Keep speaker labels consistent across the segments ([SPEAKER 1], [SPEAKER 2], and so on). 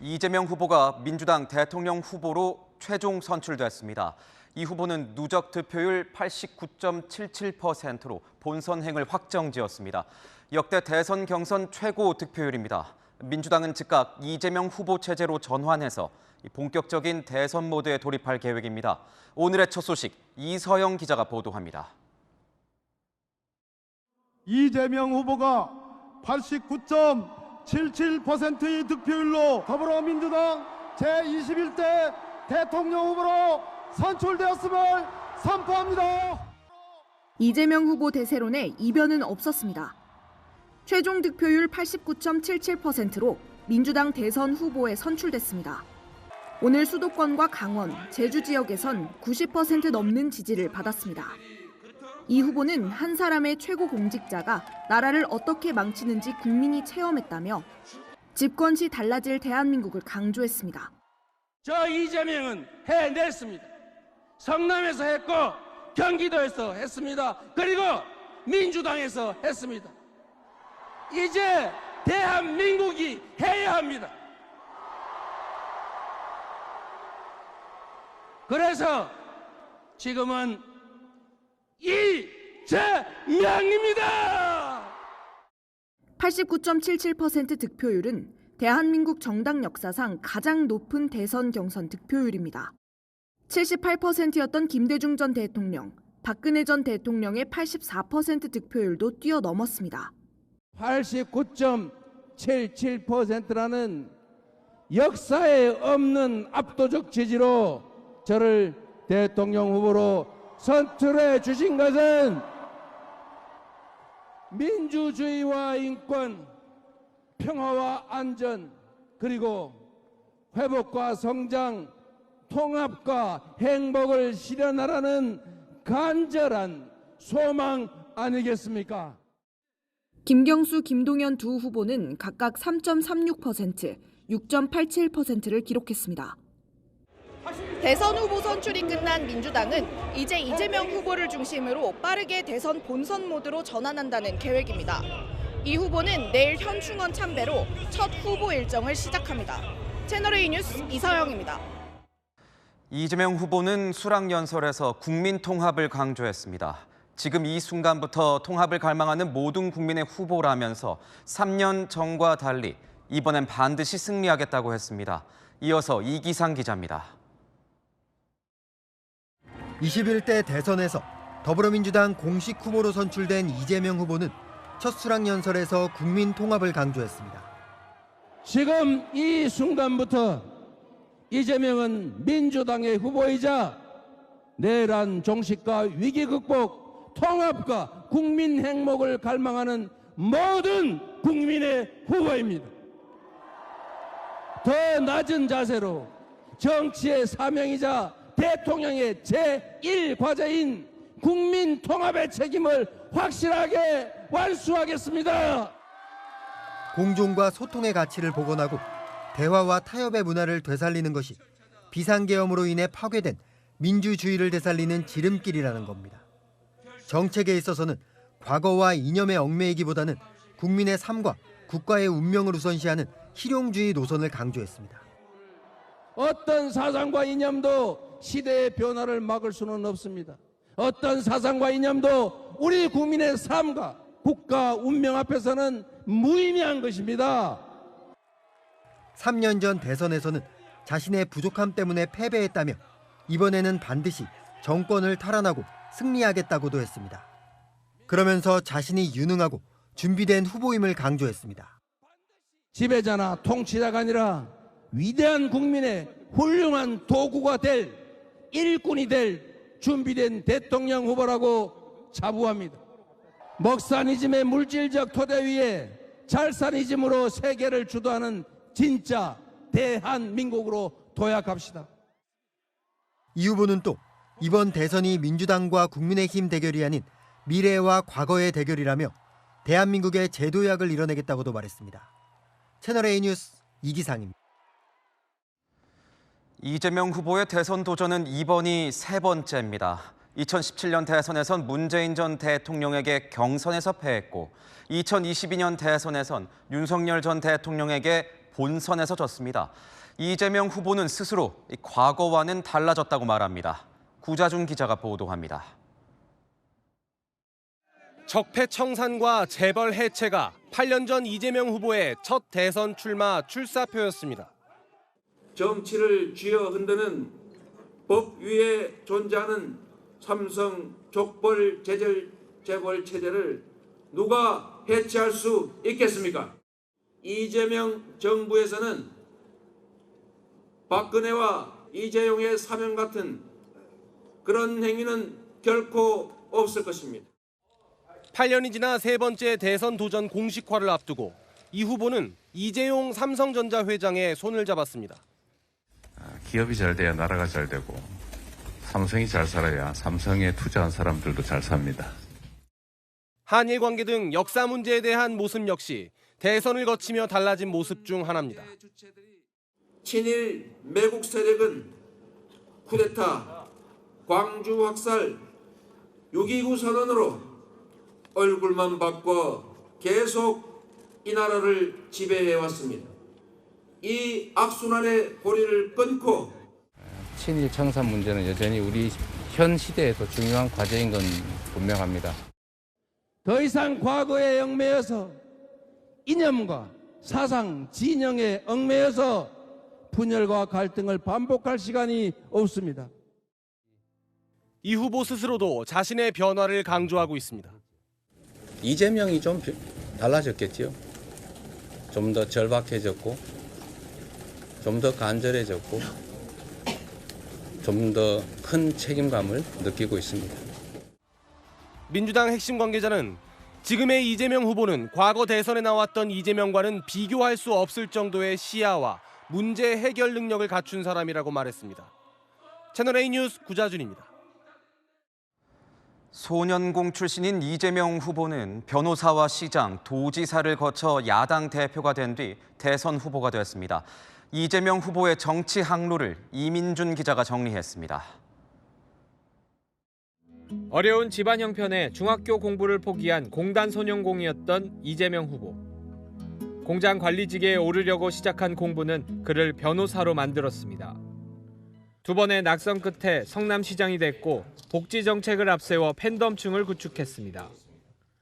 [SPEAKER 1] 이재명 후보가 민주당 대통령 후보로 최종 선출됐습니다. 이 후보는 누적 득표율 89.77%로 본선행을 확정지었습니다. 역대 대선 경선 최고 득표율입니다. 민주당은 즉각 이재명 후보 체제로 전환해서 본격적인 대선 모드에 돌입할 계획입니다. 오늘의 첫 소식 이서영 기자가 보도합니다.
[SPEAKER 2] 이재명 후보가 89.77%의 득표율로 더불어민주당 제21대 대통령 후보로 선출되었음을 선포합니다.
[SPEAKER 3] 이재명 후보 대세론에 이변은 없었습니다. 최종 득표율 89.77%로 민주당 대선 후보에 선출됐습니다. 오늘 수도권과 강원, 제주 지역에선 90% 넘는 지지를 받았습니다. 이 후보는 한 사람의 최고 공직자가 나라를 어떻게 망치는지 국민이 체험했다며 집권 시 달라질 대한민국을 강조했습니다.
[SPEAKER 4] 저 이재명은 해냈습니다. 성남에서 했고 경기도에서 했습니다. 그리고 민주당에서 했습니다. 이제 대한민국이 해야 합니다. 그래서 지금은 이재명입니다.
[SPEAKER 3] 89.77% 득표율은 대한민국 정당 역사상 가장 높은 대선 경선 득표율입니다. 78%였던 김대중 전 대통령, 박근혜 전 대통령의 84% 득표율도 뛰어넘었습니다.
[SPEAKER 4] 89.77%라는 역사에 없는 압도적 지지로 저를 대통령 후보로 선출해 주신 것은 민주주의와 인권, 평화와 안전, 그리고 회복과 성장, 통합과 행복을 실현하라는 간절한 소망 아니겠습니까?
[SPEAKER 3] 김경수, 김동연 두 후보는 각각 3.36%, 6.87%를 기록했습니다.
[SPEAKER 5] 대선 후보 선출이 끝난 민주당은 이제 이재명 후보를 중심으로 빠르게 대선 본선 모드로 전환한다는 계획입니다. 이 후보는 내일 현충원 참배로 첫 후보 일정을 시작합니다. 채널A 뉴스 이서영입니다.
[SPEAKER 1] 이재명 후보는 수락연설에서 국민 통합을 강조했습니다. 지금 이 순간부터 통합을 갈망하는 모든 국민의 후보라면서 3년 전과 달리 이번엔 반드시 승리하겠다고 했습니다. 이어서 이기상 기자입니다.
[SPEAKER 6] 21대 대선에서 더불어민주당 공식 후보로 선출된 이재명 후보는 첫 수락연설에서 국민 통합을 강조했습니다.
[SPEAKER 4] 지금 이 순간부터 이재명은 민주당의 후보이자 내란 종식과 위기 극복, 통합과 국민 행복을 갈망하는 모든 국민의 후보입니다. 더 낮은 자세로 정치의 사명이자 대통령의 제1과제인 국민 통합의 책임을 확실하게 완수하겠습니다.
[SPEAKER 6] 공존과 소통의 가치를 복원하고 대화와 타협의 문화를 되살리는 것이 비상계엄으로 인해 파괴된 민주주의를 되살리는 지름길이라는 겁니다. 정책에 있어서는 과거와 이념에 얽매이기보다는 국민의 삶과 국가의 운명을 우선시하는 실용주의 노선을 강조했습니다.
[SPEAKER 4] 어떤 사상과 이념도 시대의 변화를 막을 수는 없습니다. 어떤 사상과 이념도 우리 국민의 삶과 국가 운명 앞에서는 무의미한 것입니다.
[SPEAKER 6] 3년 전 대선에서는 자신의 부족함 때문에 패배했다며 이번에는 반드시 정권을 탈환하고 승리하겠다고도 했습니다. 그러면서 자신이 유능하고 준비된 후보임을 강조했습니다.
[SPEAKER 4] 지배자나 통치자가 아니라 위대한 국민의 훌륭한 도구가 될 일꾼이 될 준비된 대통령 후보라고 자부합니다. 먹사니즘의 물질적 토대 위에 잘사니즘으로 세계를 주도하는 진짜 대한민국으로 도약합시다.
[SPEAKER 6] 이 후보는 또 이번 대선이 민주당과 국민의힘 대결이 아닌 미래와 과거의 대결이라며 대한민국의 재도약을 이뤄내겠다고도 말했습니다. 채널A 뉴스 이기상입니다.
[SPEAKER 1] 이재명 후보의 대선 도전은 이번이 세 번째입니다. 2017년 대선에선 문재인 전 대통령에게 경선에서 패했고 2022년 대선에선 윤석열 전 대통령에게 본선에서 졌습니다. 이재명 후보는 스스로 과거와는 달라졌다고 말합니다. 구자준 기자가 보도합니다.
[SPEAKER 7] 적폐청산과 재벌 해체가 8년 전 이재명 후보의 첫 대선 출마 출사표였습니다.
[SPEAKER 8] 정치를 쥐어 흔드는 법 위에 존재하는 삼성 족벌 재벌 체제를 누가 해체할 수 있겠습니까? 이재명 정부에서는 박근혜와 이재용의 사명 같은 그런 행위는 결코 없을 것입니다.
[SPEAKER 7] 8년이 지나 세 번째 대선 도전 공식화를 앞두고 이 후보는 이재용 삼성전자 회장의 손을 잡았습니다.
[SPEAKER 9] 기업이 잘 돼야 나라가 잘 되고 삼성이 잘 살아야 삼성에 투자한 사람들도 잘 삽니다.
[SPEAKER 7] 한일 관계 등 역사 문제에 대한 모습 역시 대선을 거치며 달라진 모습 중 하나입니다.
[SPEAKER 8] 친일 매국 세력은 쿠데타, 광주 확살, 6.29 선언으로 얼굴만 바꿔 계속 이 나라를 지배해왔습니다. 이 악순환의 고리를 끊고
[SPEAKER 10] 친일 청산 문제는 여전히 우리 현 시대에도 중요한 과제인 건 분명합니다.
[SPEAKER 4] 더 이상 과거에 얽매여서 이념과 사상, 진영에 얽매여서 분열과 갈등을 반복할 시간이 없습니다.
[SPEAKER 7] 이 후보 스스로도 자신의 변화를 강조하고 있습니다.
[SPEAKER 10] 이재명이 좀 달라졌겠지요. 좀 더 절박해졌고, 좀 더 간절해졌고, 좀 더 큰 책임감을 느끼고 있습니다.
[SPEAKER 7] 민주당 핵심 관계자는 지금의 이재명 후보는 과거 대선에 나왔던 이재명과는 비교할 수 없을 정도의 시야와 문제 해결 능력을 갖춘 사람이라고 말했습니다. 채널A 뉴스 구자준입니다.
[SPEAKER 1] 소년공 출신인 이재명 후보는 변호사와 시장, 도지사를 거쳐 야당 대표가 된 뒤 대선 후보가 되었습니다. 이재명 후보의 정치 항로를 이민준 기자가 정리했습니다.
[SPEAKER 11] 어려운 집안 형편에 중학교 공부를 포기한 공단 소년공이었던 이재명 후보. 공장 관리직에 오르려고 시작한 공부는 그를 변호사로 만들었습니다. 두 번의 낙선 끝에 성남시장이 됐고 복지 정책을 앞세워 팬덤층을 구축했습니다.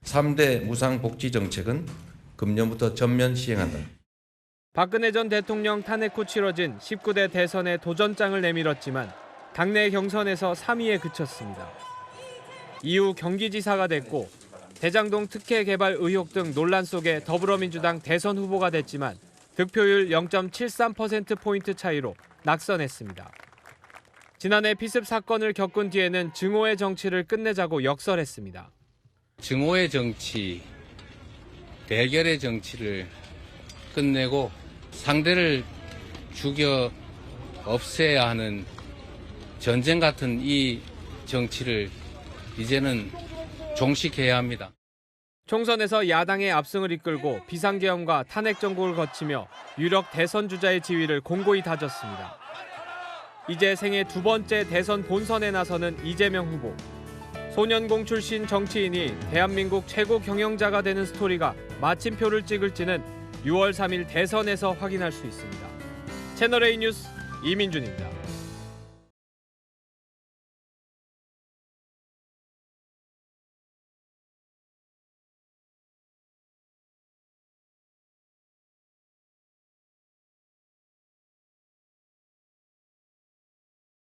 [SPEAKER 12] 3대 무상복지 정책은 금년부터 전면 시행한다.
[SPEAKER 11] 박근혜 전 대통령 탄핵 후 치러진 19대 대선에 도전장을 내밀었지만 당내 경선에서 3위에 그쳤습니다. 이후 경기지사가 됐고 대장동 특혜 개발 의혹 등 논란 속에 더불어민주당 대선 후보가 됐지만 득표율 0.73%포인트 차이로 낙선했습니다. 지난해 피습 사건을 겪은 뒤에는 증오의 정치를 끝내자고 역설했습니다.
[SPEAKER 10] 증오의 정치, 대결의 정치를 끝내고 상대를 죽여 없애야 하는 전쟁 같은 이 정치를 이제는 종식해야 합니다.
[SPEAKER 11] 총선에서 야당의 압승을 이끌고 비상계엄과 탄핵 정국을 거치며 유력 대선 주자의 지위를 공고히 다졌습니다. 이제 생애 두 번째 대선 본선에 나서는 이재명 후보. 소년공 출신 정치인이 대한민국 최고 경영자가 되는 스토리가 마침표를 찍을지는 6월 3일 대선에서 확인할 수 있습니다. 채널A 뉴스 이민준입니다.